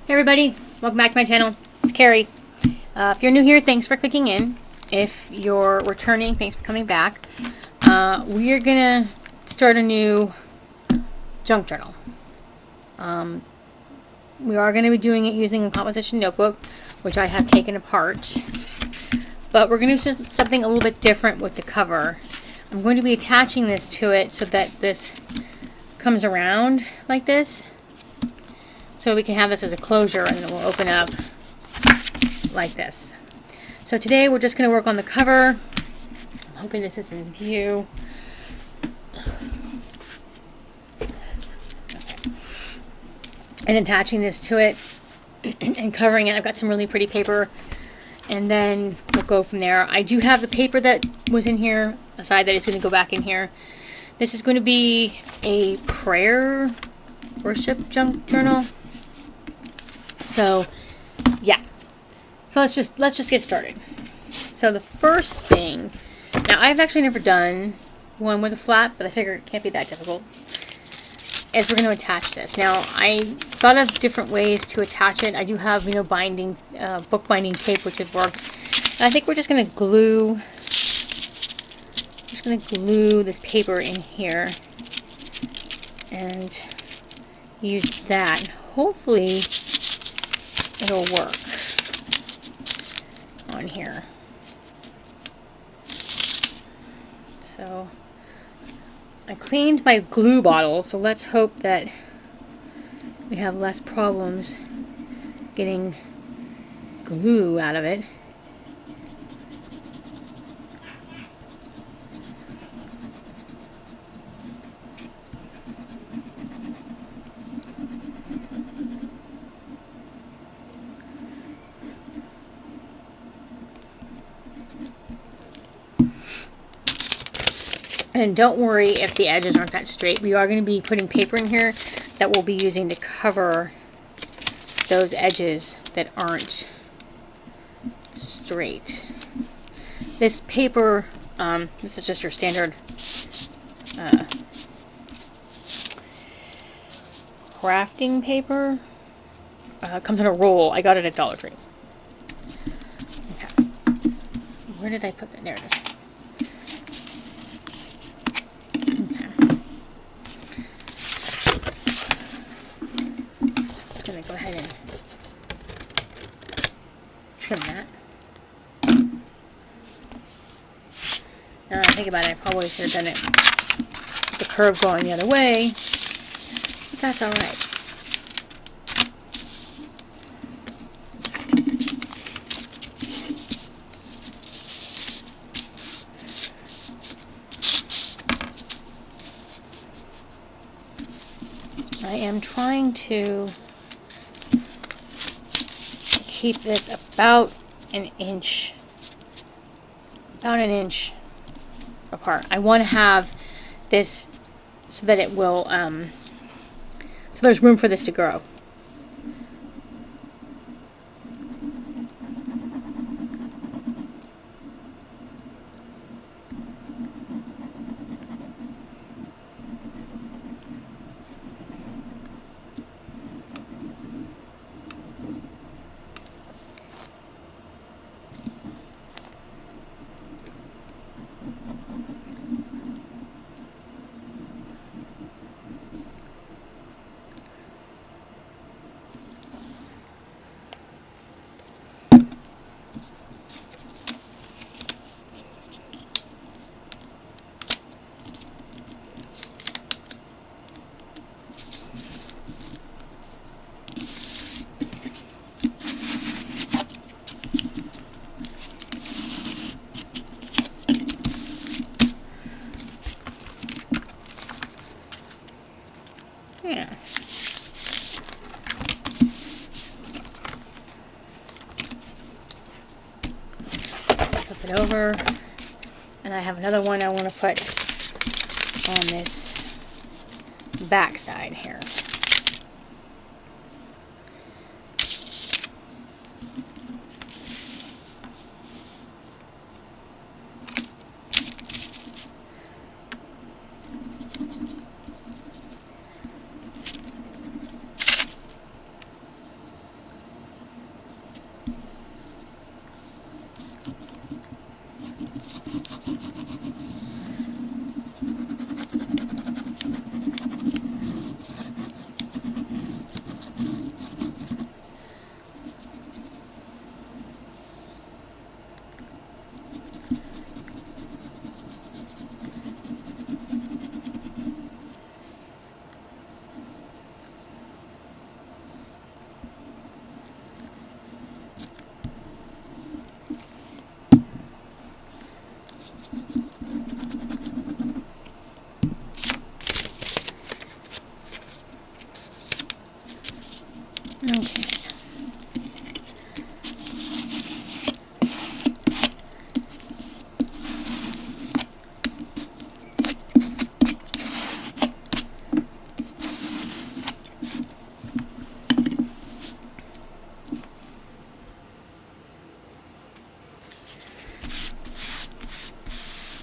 Hey everybody, welcome back to my channel. It's Carrie. If you're new here, thanks for clicking in. If you're returning, thanks for coming back. We are gonna start a new junk journal. We are going to be doing it using a composition notebook, which I have taken apart. But we're going to do something a little bit different with the cover. I'm going to be attaching this to it so that this comes around like this. So we can have this as a closure, and then it will open up like this. So today we're just going to work on the cover. I'm hoping this is in view. Okay. And attaching this to it and covering it. I've got some really pretty paper, and then we'll go from there. I do have the paper that was in here aside that is going to go back in here. This is going to be a prayer worship junk journal. So yeah, so let's just get started. So the first thing, now I've actually never done one with a flap, but I figure it can't be that difficult, is we're going to attach this. Now I thought of different ways to attach it. I do have, you know, binding, book binding tape, which has worked. And I think we're just going to glue, this paper in here and use that. Hopefully it'll work on here. So I cleaned my glue bottle, so let's hope that we have less problems getting glue out of it. And don't worry if the edges aren't that straight. We are going to be putting paper in here that we'll be using to cover those edges that aren't straight. This paper, this is just your standard crafting paper. Comes in a roll. I got it at Dollar Tree. Okay. Where did I put that? There it is. Go ahead and trim that. Now I think about it, I probably should have done it with the curve going the other way, but that's alright. I am trying to keep this about an inch apart. I want to have this so that it will, so there's room for this to grow. Yeah. Flip it over, and I have another one I want to put on this back side here.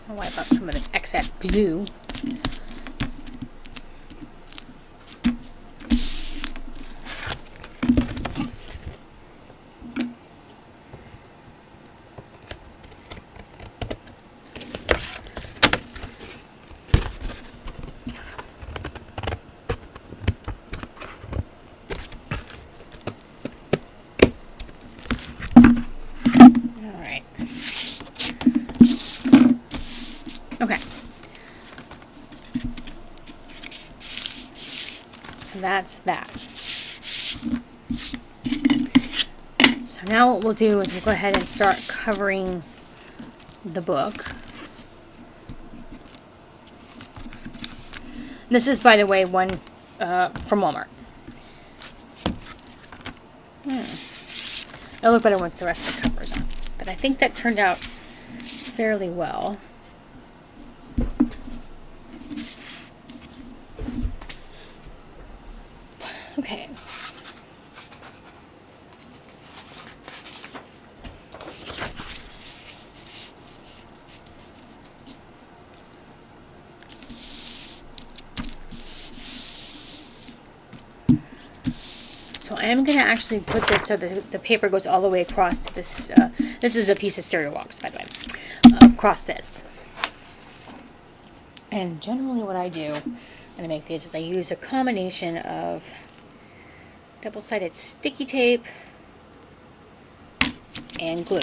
I'll wipe up some of this excess glue. Okay. So that's that. So now what we'll do is we'll go ahead and start covering the book. This is, by the way, one from Walmart. It'll look better once the rest of the cover's on. But I think that turned out fairly well. Okay. So I am going to actually put this so that the paper goes all the way across to this. This is a piece of cereal box, by the way, across this. And generally what I do when I make these is I use a combination of double-sided sticky tape and glue.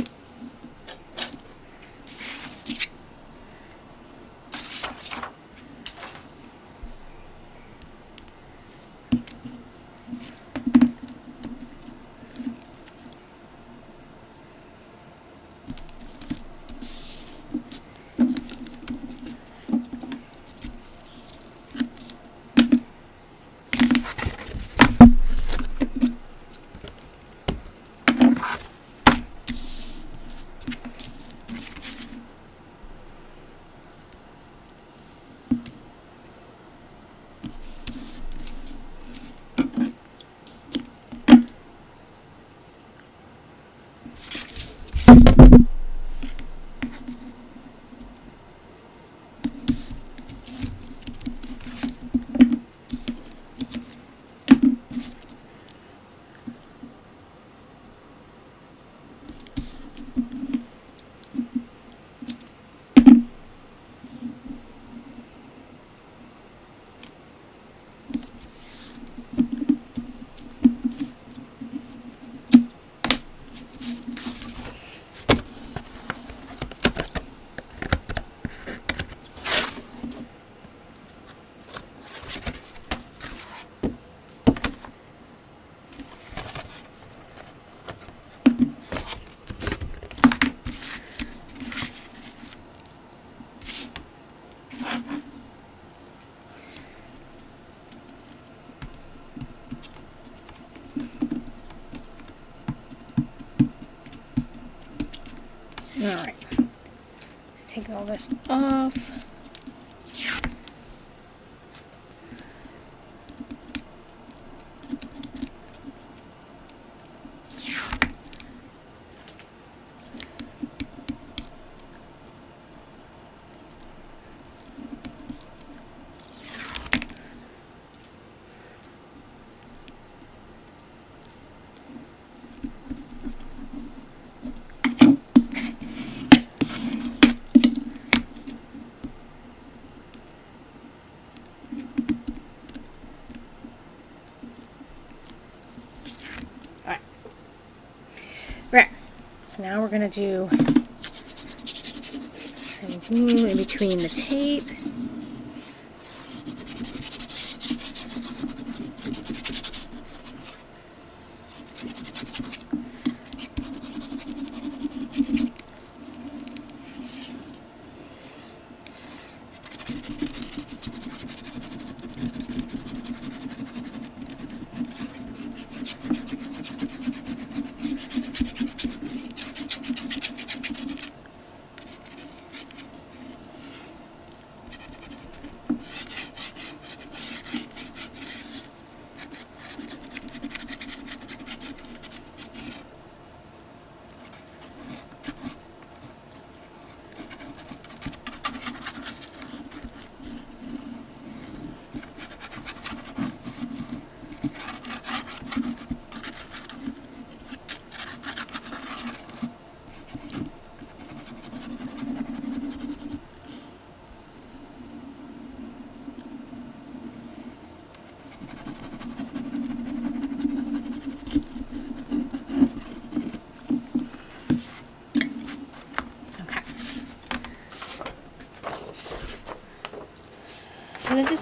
Alright, let's take all this off. Right, so now we're going to do some glue in between the tape.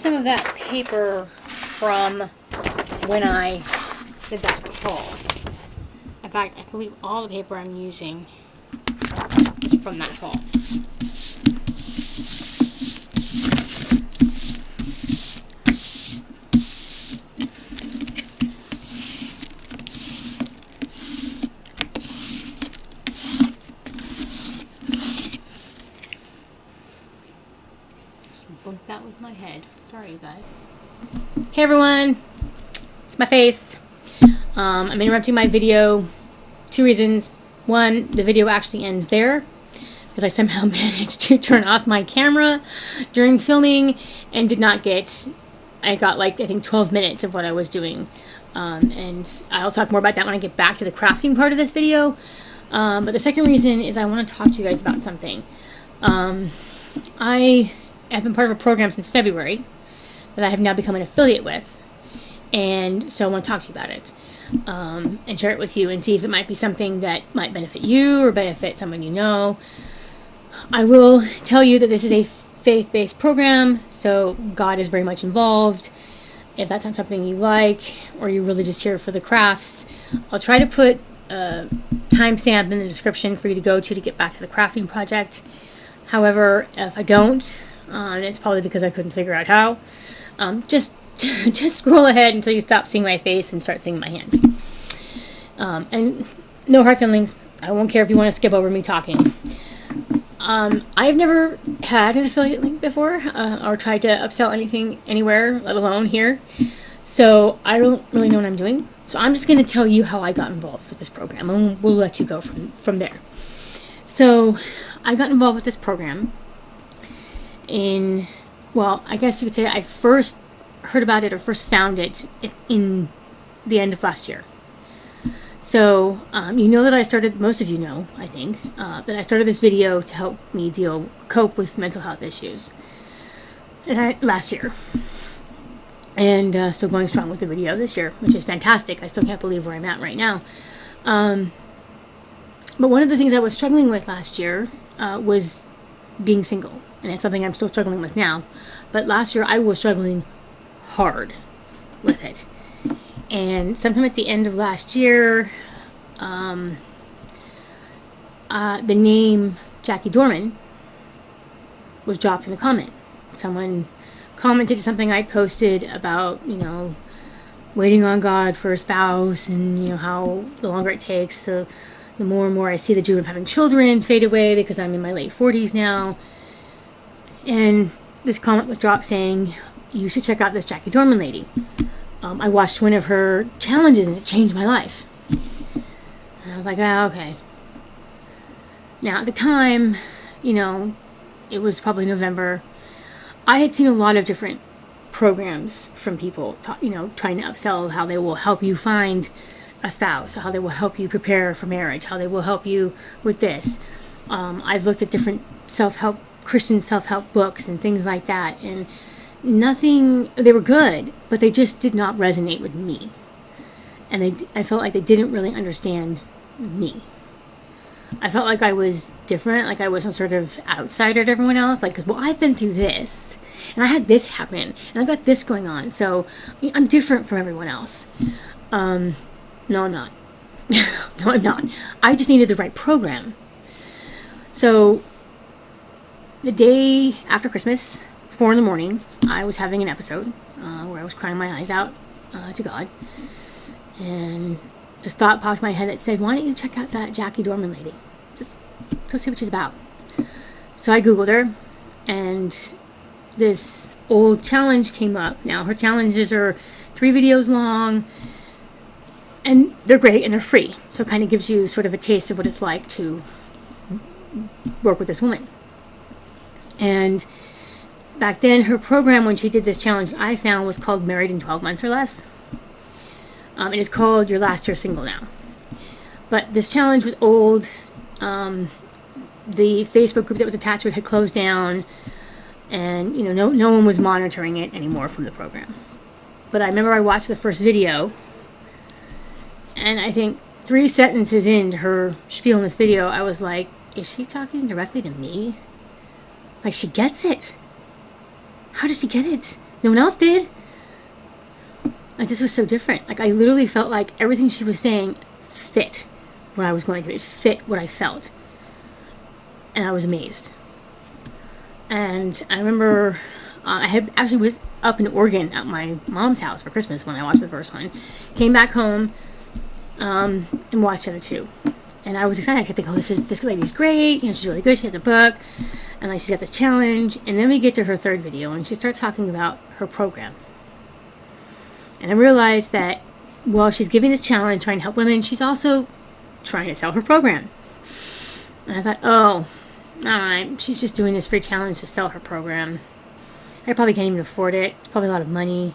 some of that paper from when I did that haul. In fact, I believe all the paper I'm using is from that haul. Bump that with my head. Sorry, you guys. Hey everyone, it's my face. I'm interrupting my video. 2 reasons. One, the video actually ends there because I somehow managed to turn off my camera during filming and did not get. I got like I think 12 minutes of what I was doing, and I'll talk more about that when I get back to the crafting part of this video. But the second reason is I want to talk to you guys about something. I have been part of a program since February that I have now become an affiliate with. And so I want to talk to you about it and share it with you and see if it might be something that might benefit you or benefit someone you know. I will tell you that this is a faith-based program, so God is very much involved. If that's not something you like or you're really just here for the crafts, I'll try to put a timestamp in the description for you to go to get back to the crafting project. However, if I don't, and it's probably because I couldn't figure out how, just scroll ahead until you stop seeing my face and start seeing my hands. And no hard feelings. I won't care if you want to skip over me talking. I've never had an affiliate link before or tried to upsell anything anywhere, let alone here. So I don't really know what I'm doing. So I'm just going to tell you how I got involved with this program, and we'll let you go from there. So I got involved with this program well, I guess you could say I first heard about it or first found it in the end of last year. So, you know that I started, most of you know, I think, that I started this video to help me cope with mental health issues last year. And still going strong with the video this year, which is fantastic. I still can't believe where I'm at right now. But one of the things I was struggling with last year was being single. And it's something I'm still struggling with now. But last year I was struggling hard with it. And sometime at the end of last year, the name Jackie Dorman was dropped in a comment. Someone commented something I posted about, waiting on God for a spouse and, how the longer it takes, the more and more I see the dream of having children fade away because I'm in my late 40s now. And this comment was dropped saying, you should check out this Jackie Dorman lady. I watched one of her challenges and it changed my life. And I was like, okay. Now, at the time, it was probably November. I had seen a lot of different programs from people, trying to upsell how they will help you find a spouse, how they will help you prepare for marriage, how they will help you with this. I've looked at different Christian self-help books and things like that, and they were good, but they just did not resonate with me. And I felt like they didn't really understand me. I felt like I was different, like I was some sort of outsider to everyone else. Like, well, I've been through this, and I had this happen, and I've got this going on, so I'm different from everyone else. No, I'm not. No, I'm not. I just needed the right program. So, the day after Christmas, 4 a.m, I was having an episode where I was crying my eyes out to God. And this thought popped in my head that said, why don't you check out that Jackie Dorman lady? Just go see what she's about. So I Googled her, and this old challenge came up. Now, her challenges are 3 videos long, and they're great, and they're free. So it kind of gives you sort of a taste of what it's like to work with this woman. And back then, her program, when she did this challenge, I found was called Married in 12 Months or Less. It is called Your Last Year Single Now. But this challenge was old. The Facebook group that was attached to it had closed down. And, no one was monitoring it anymore from the program. But I remember I watched the first video. And I think 3 sentences into her spiel in this video, I was like, is she talking directly to me? Like, she gets it. How does she get it? No one else did. Like, this was so different. Like, I literally felt like everything she was saying fit what I was going through. It fit what I felt. And I was amazed. And I remember I had actually was up in Oregon at my mom's house for Christmas when I watched the first one. Came back home and watched the other two. And I was excited. I kept thinking, oh, this lady's great. She's really good. She has a book. And like, she's got this challenge. And then we get to her third video, and she starts talking about her program. And I realized that while she's giving this challenge, trying to help women, she's also trying to sell her program. And I thought, oh, alright, she's just doing this free challenge to sell her program. I probably can't even afford it. It's probably a lot of money.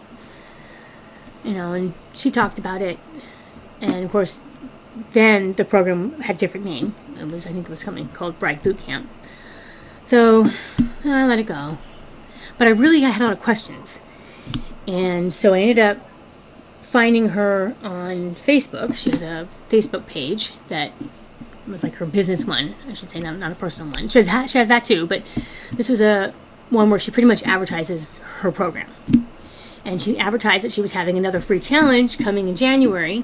And she talked about it. And of course, then the program had a different name. I think it was something called Bride Boot Camp. So I let it go. But I had a lot of questions. And so I ended up finding her on Facebook. She has a Facebook page that was like her business one, I should say, not a personal one. She has that too, but this was a one where she pretty much advertises her program. And she advertised that she was having another free challenge coming in January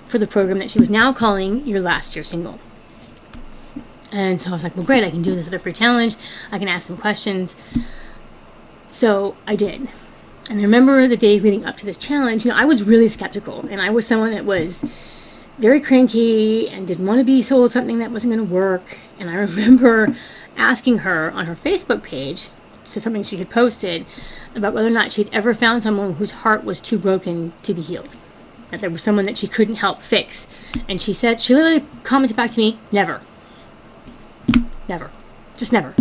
for the program that she was now calling Your Last Year Single. And so I was like, well, great, I can do this other free challenge. I can ask some questions. So I did. And I remember the days leading up to this challenge, I was really skeptical. And I was someone that was very cranky and didn't want to be sold something that wasn't going to work. And I remember asking her on her Facebook page, so something she had posted, about whether or not she'd ever found someone whose heart was too broken to be healed. That there was someone that she couldn't help fix. And she said, she literally commented back to me, never. Never. Just never.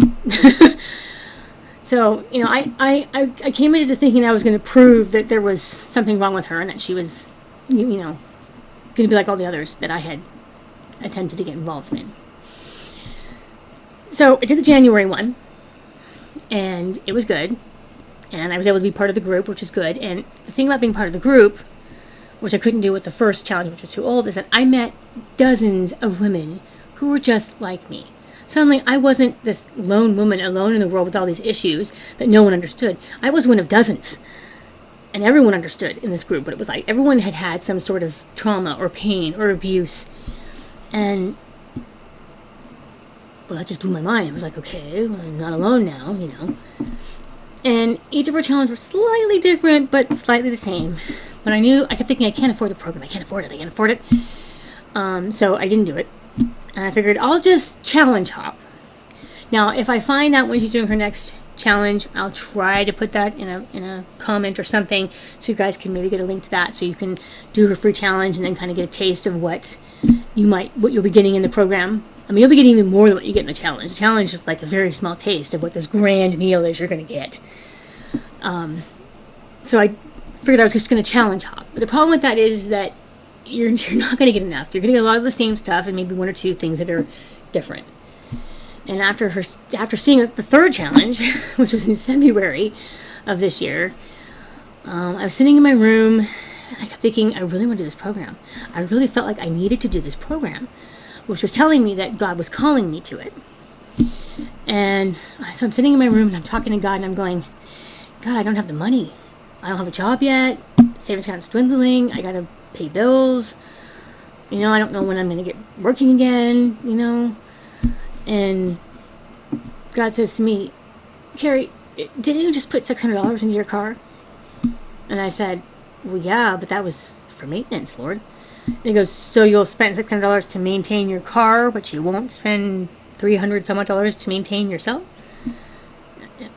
So, I came into thinking I was going to prove that there was something wrong with her and that she was, going to be like all the others that I had attempted to get involved in. So I did the January one, and it was good, and I was able to be part of the group, which is good. And the thing about being part of the group, which I couldn't do with the first challenge, which was too old, is that I met dozens of women who were just like me. Suddenly, I wasn't this lone woman alone in the world with all these issues that no one understood. I was one of dozens. And everyone understood in this group, but it was like everyone had had some sort of trauma or pain or abuse. And, well, that just blew my mind. I was like, okay, well, I'm not alone now, And each of our challenges were slightly different, but slightly the same. But I kept thinking, I can't afford the program. I can't afford it. So I didn't do it. And I figured I'll just challenge hop. Now, if I find out when she's doing her next challenge, I'll try to put that in a comment or something, so you guys can maybe get a link to that, so you can do her free challenge and then kind of get a taste of what you'll be getting in the program. I mean, you'll be getting even more than what you get in the challenge. The challenge is like a very small taste of what this grand meal is you're going to get. So I figured I was just going to challenge hop. But the problem with that is that you're not going to get enough. You're going to get a lot of the same stuff and maybe one or two things that are different. And after seeing the third challenge, which was in February of this year, I was sitting in my room and I kept thinking, I really want to do this program. I really felt like I needed to do this program, which was telling me that God was calling me to it. And so I'm sitting in my room and I'm talking to God and I'm going, God, I don't have the money. I don't have a job yet. Savings account's dwindling. I got to pay bills. I don't know when I'm going to get working again, And God says to me, Carrie, didn't you just put $600 into your car? And I said, well, yeah, but that was for maintenance, Lord. And he goes, so you'll spend $600 to maintain your car, but you won't spend $300 some odd dollars to maintain yourself?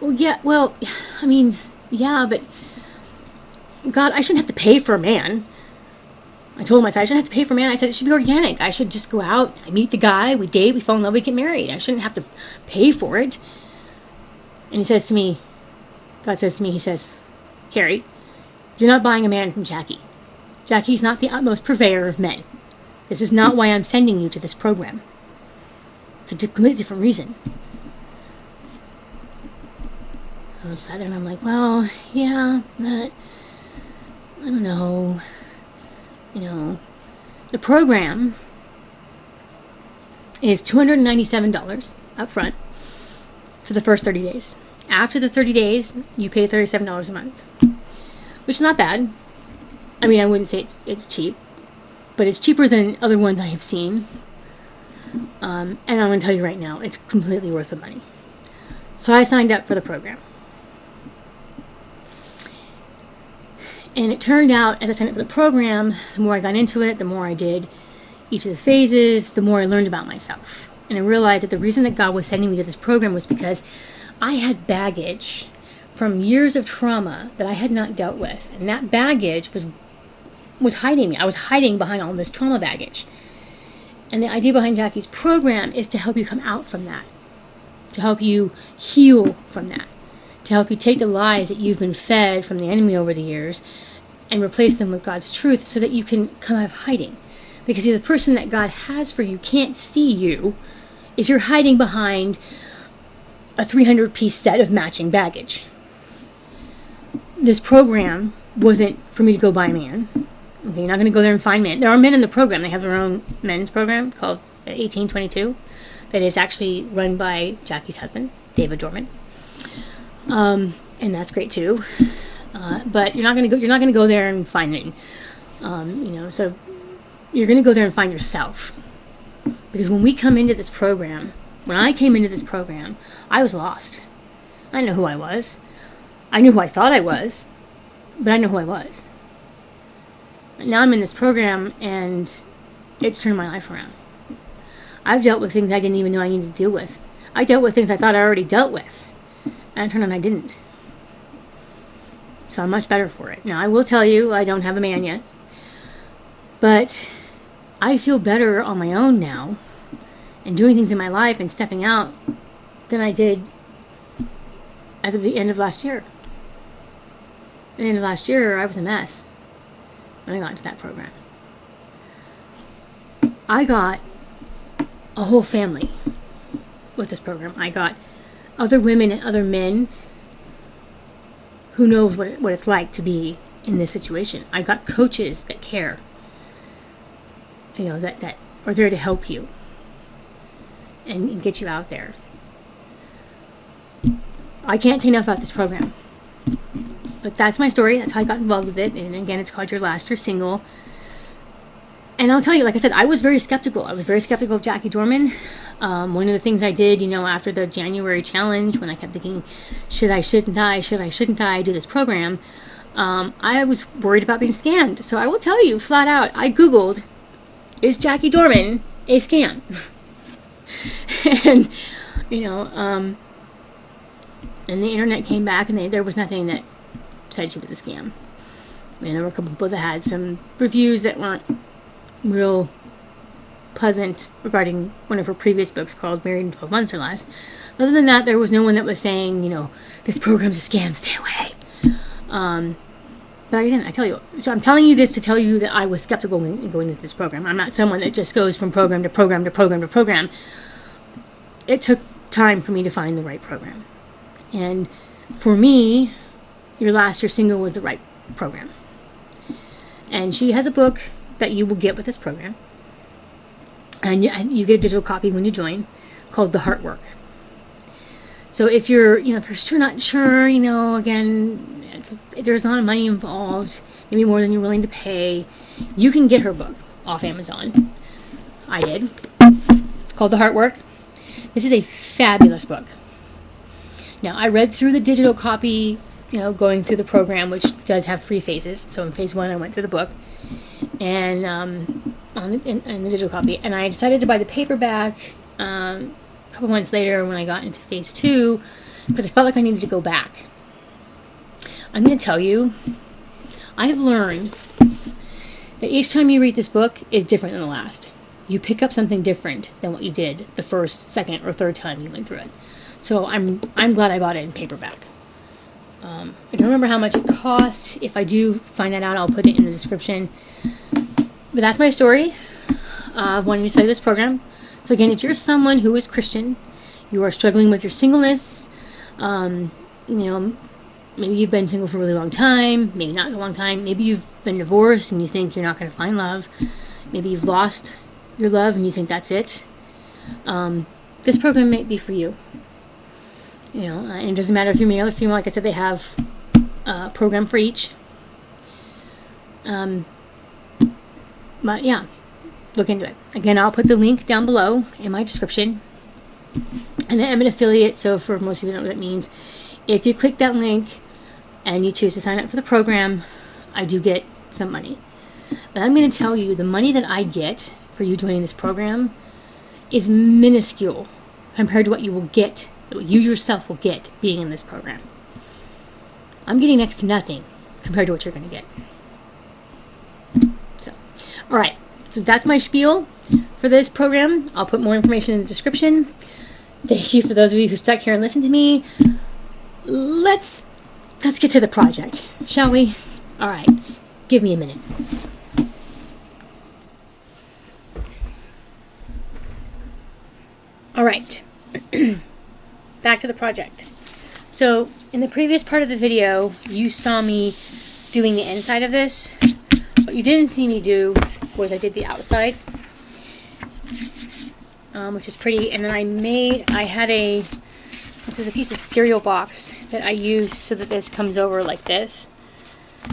Well, yeah, but God, I shouldn't have to pay for a man. I told him, I shouldn't have to pay for a man. I said, it should be organic. I should just go out, I meet the guy, we date, we fall in love, we get married. I shouldn't have to pay for it. And he says to me, God says to me, he says, Carrie, you're not buying a man from Jackie. Jackie's not the utmost purveyor of men. This is not why I'm sending you to this program. It's a completely different reason. I sat there and I'm like, well, yeah, but I don't know. The program is $297 up front for the first 30 days. After the 30 days, you pay $37 a month. which is not bad. I mean, I wouldn't say it's cheap, but it's cheaper than other ones I have seen. And I'm going to tell you right now, it's completely worth the money. So I signed up for the program. And it turned out, as I signed up for the program, the more I got into it, the more I did each of the phases, the more I learned about myself. And I realized that the reason that God was sending me to this program was because I had baggage from years of trauma that I had not dealt with. And that baggage was hiding me. I was hiding behind all this trauma baggage. And the idea behind Jackie's program is to help you come out from that, to help you heal from that, to help you take the lies that you've been fed from the enemy over the years and replace them with God's truth so that you can come out of hiding. Because the person that God has for you can't see you if you're hiding behind a 300-piece set of matching baggage. This program wasn't for me to go buy a man. Okay, you're not going to go there and find men. There are men in the program. They have their own men's program called 1822 that is actually run by Jackie's husband, David Dorman. And that's great too. But you're not going to go there and find men. So you're going to go there and find yourself. Because when we come into this program, when I came into this program, I was lost. I didn't know who I was. I knew who I thought I was, but I didn't know who I was. Now I'm in this program, and it's turned my life around. I've dealt with things I didn't even know I needed to deal with. I dealt with things I thought I already dealt with, and it turned out I didn't. So I'm much better for it. Now, I will tell you, I don't have a man yet, but I feel better on my own now and doing things in my life and stepping out than I did at the end of last year. At the end of last year, I was a mess when I got into that program. I got a whole family with this program. I got other women and other men who know what it's like to be in this situation. I got coaches that care, that are there to help you and get you out there. I can't say enough about this program. But that's my story. That's how I got involved with it. And again, it's called Your Last Year Single. And I'll tell you, like I said, I was very skeptical. I was very skeptical of Jackie Dorman. One of the things I did, after the January challenge, when I kept thinking, shouldn't I do this program? I was worried about being scammed. So I will tell you flat out, I Googled, is Jackie Dorman a scam? And, and the internet came back and there was nothing that said she was a scam. There were a couple people that had some reviews that weren't real pleasant regarding one of her previous books called Married in 12 Months or Less. Other than that, there was no one that was saying, this program's a scam, stay away. But I didn't, I tell you. So I'm telling you this to tell you that I was skeptical when going into this program. I'm not someone that just goes from program to program to program to program. It took time for me to find the right program. And for me, Your Last Year Single was the right program. And she has a book that you will get with this program. And you get a digital copy when you join, called The Heart Work. So if you're, if you're still not sure, again, there's a lot of money involved, maybe more than you're willing to pay, you can get her book off Amazon. I did. It's called The Heart Work. This is a fabulous book. Now, I read through the digital copy, going through the program, which does have 3 phases. So in phase 1, I went through the book, and in the digital copy, and I decided to buy the paperback a couple months later when I got into phase 2, because I felt like I needed to go back. I'm going to tell you, I have learned that each time you read this book is different than the last. You pick up something different than what you did the first, second, or third time you went through it. So I'm glad I bought it in paperback. I don't remember how much it cost. If I do find that out, I'll put it in the description. But that's my story of wanting to study this program. So again, if you're someone who is Christian, you are struggling with your singleness, maybe you've been single for a really long time, maybe not a long time, maybe you've been divorced and you think you're not going to find love, maybe you've lost your love and you think that's it, this program might be for you. And it doesn't matter if you're male or female. Like I said, they have a program for each. But yeah, look into it. Again, I'll put the link down below in my description. And I'm an affiliate, so for most of you know what that means. If you click that link and you choose to sign up for the program, I do get some money. But I'm going to tell you, the money that I get for you joining this program is minuscule compared to what you will get, what you yourself will get being in this program. I'm getting next to nothing compared to what you're going to get. So, all right. So that's my spiel for this program. I'll put more information in the description. Thank you for those of you who stuck here and listened to me. Let's get to the project, shall we? All right. Give me a minute. All right. Back to the project. So in the previous part of the video, you saw me doing the inside of this. What you didn't see me do was I did the outside, which is pretty. And then this is a piece of cereal box that I use so that this comes over like this.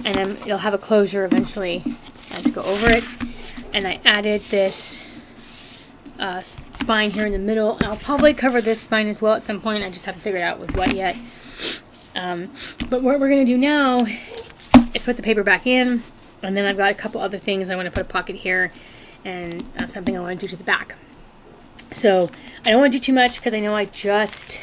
And then it'll have a closure eventually to go over it. And I added this spine here in the middle. And I'll probably cover this spine as well at some point. I just haven't figured out with what yet. But what we're going to do now is put the paper back in. And then I've got a couple other things. I want to put a pocket here and something I want to do to the back. So I don't want to do too much because I know I just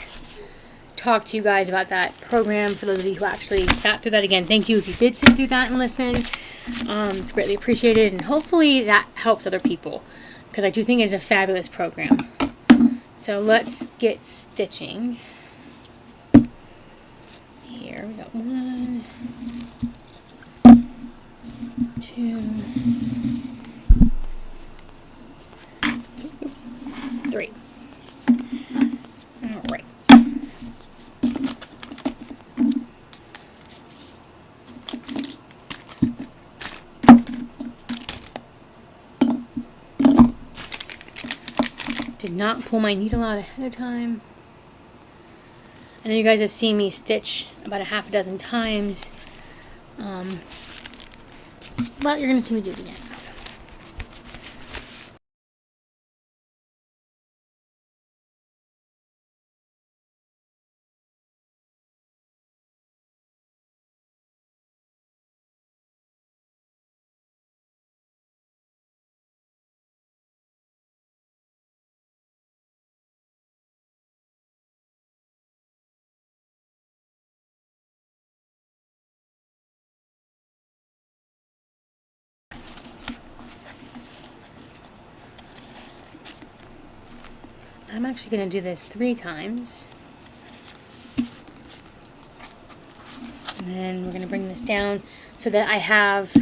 talked to you guys about that program. For those of you who actually sat through that, again, thank you if you did sit through that and listen. It's greatly appreciated, and hopefully that helps other people because I do think it's a fabulous program. So let's get stitching. Here we got 1, 2, 3. All right. Did not pull my needle out ahead of time. I know you guys have seen me stitch about a half a dozen times, but you're going to see me do it again. I'm actually going to do this 3 times. And then we're going to bring this down so that I have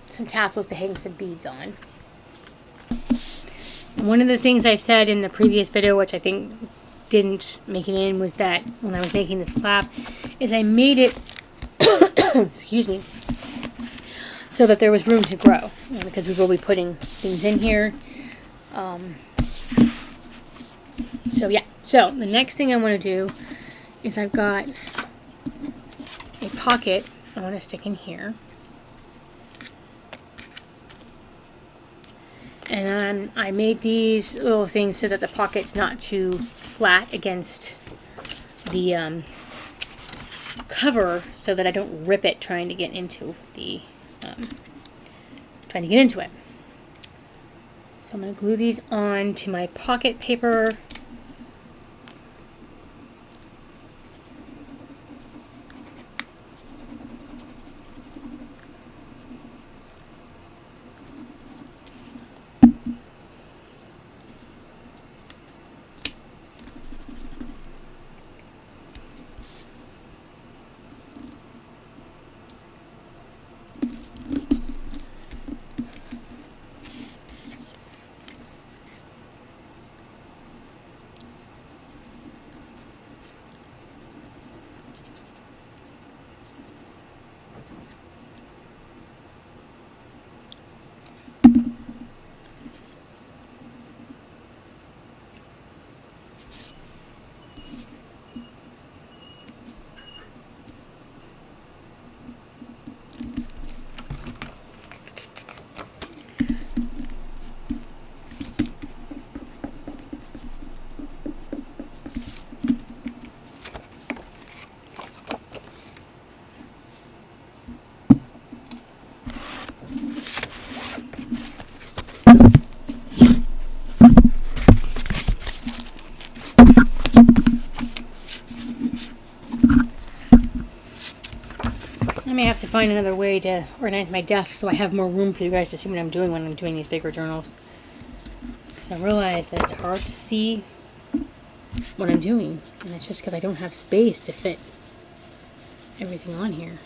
some tassels to hang some beads on. One of the things I said in the previous video, which I think didn't make it in, was that when I was making this flap, is I made it, excuse me, so that there was room to grow, because we will be putting things in here. So yeah, so the next thing I want to do is I've got a pocket I want to stick in here. And I made these little things so that the pocket's not too flat against the cover, so that I don't rip it trying to get into the it. So I'm going to glue these on to my pocket paper. find another way to organize my desk so I have more room for you guys to see what I'm doing when I'm doing these bigger journals. Because I realize that it's hard to see what I'm doing, and it's just because I don't have space to fit everything on here.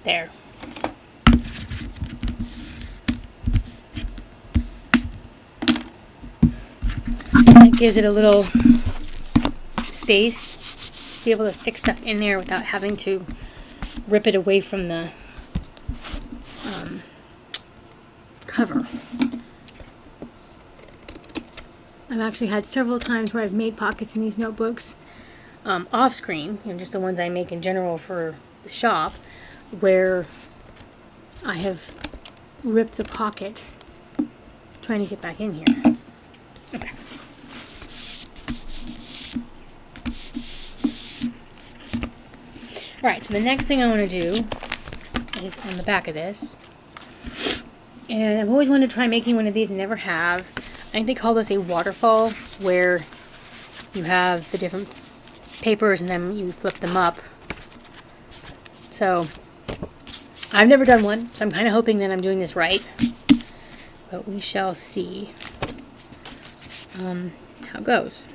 There. That gives it a little space to be able to stick stuff in there without having to rip it away from the cover. I've actually had several times where I've made pockets in these notebooks off screen, just the ones I make in general for the shop, where I have ripped the pocket trying to get back in here. Okay. Alright, so the next thing I want to do is on the back of this. And I've always wanted to try making one of these and never have. I think they call this a waterfall, where you have the different papers and then you flip them up. So I've never done one, so I'm kind of hoping that I'm doing this right. But we shall see how it goes.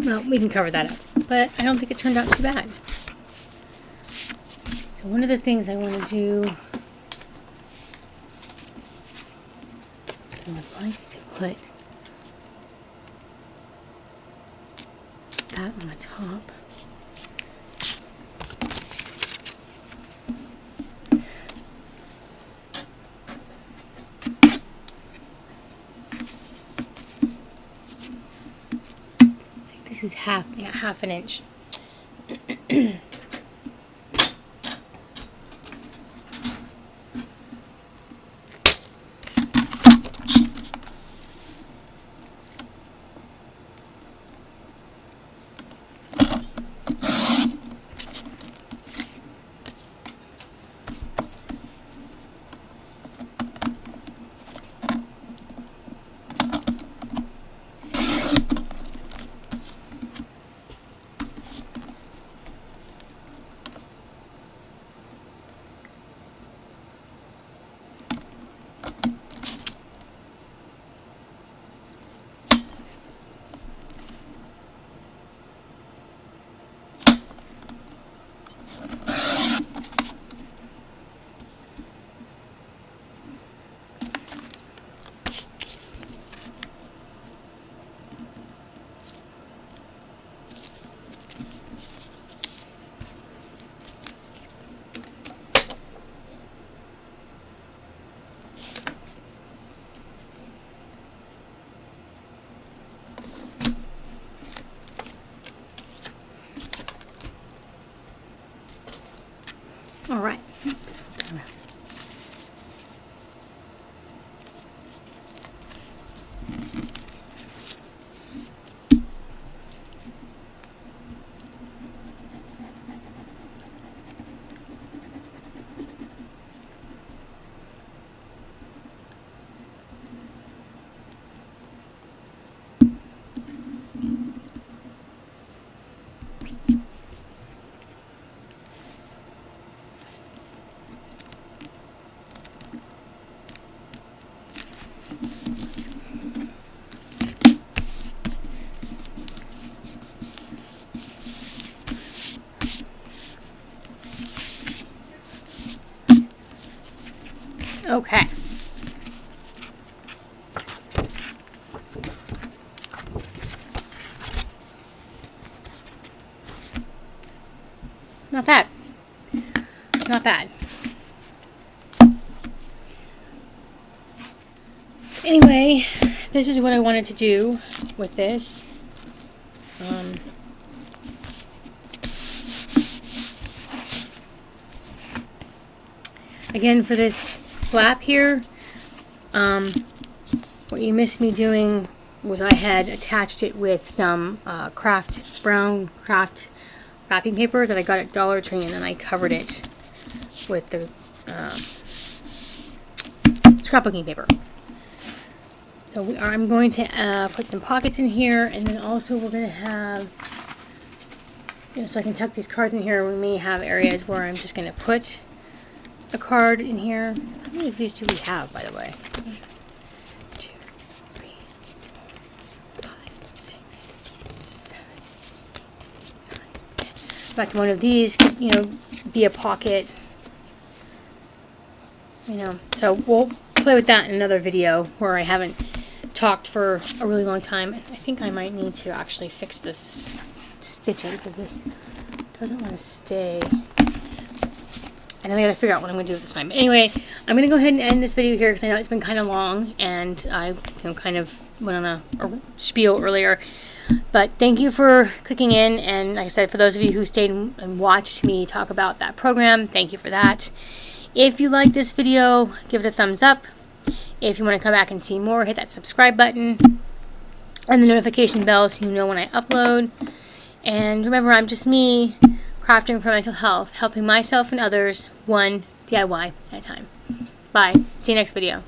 Well, we can cover that up, but I don't think it turned out too bad. So one of the things I want to do, I would like to put that on the top. This is half an inch. Okay. Not bad. Not bad. Anyway, this is what I wanted to do with this. Again, for this flap here, what you missed me doing was I had attached it with some brown craft wrapping paper that I got at Dollar Tree, and then I covered it with the scrapbooking paper. So I'm going to put some pockets in here, and then also we're going to have, so I can tuck these cards in here. We may have areas where I'm just going to put a card in here. How many of these do we have, by the way? 1, 2, 3, 4, 5, 6, 7, 8, 9, 10. In fact, one of these could, be a pocket. So we'll play with that in another video where I haven't talked for a really long time. I think I might need to actually fix this stitching because this doesn't want to stay. And then I gotta figure out what I'm gonna do with this time. But anyway, I'm gonna go ahead and end this video here because I know it's been kind of long, and I kind of went on a spiel earlier. But thank you for clicking in, and like I said, for those of you who stayed and watched me talk about that program, thank you for that. If you like this video, give it a thumbs up. If you want to come back and see more, hit that subscribe button and the notification bell so you know when I upload. And remember, I'm just me, crafting for mental health, helping myself and others one DIY at a time. Bye. See you next video.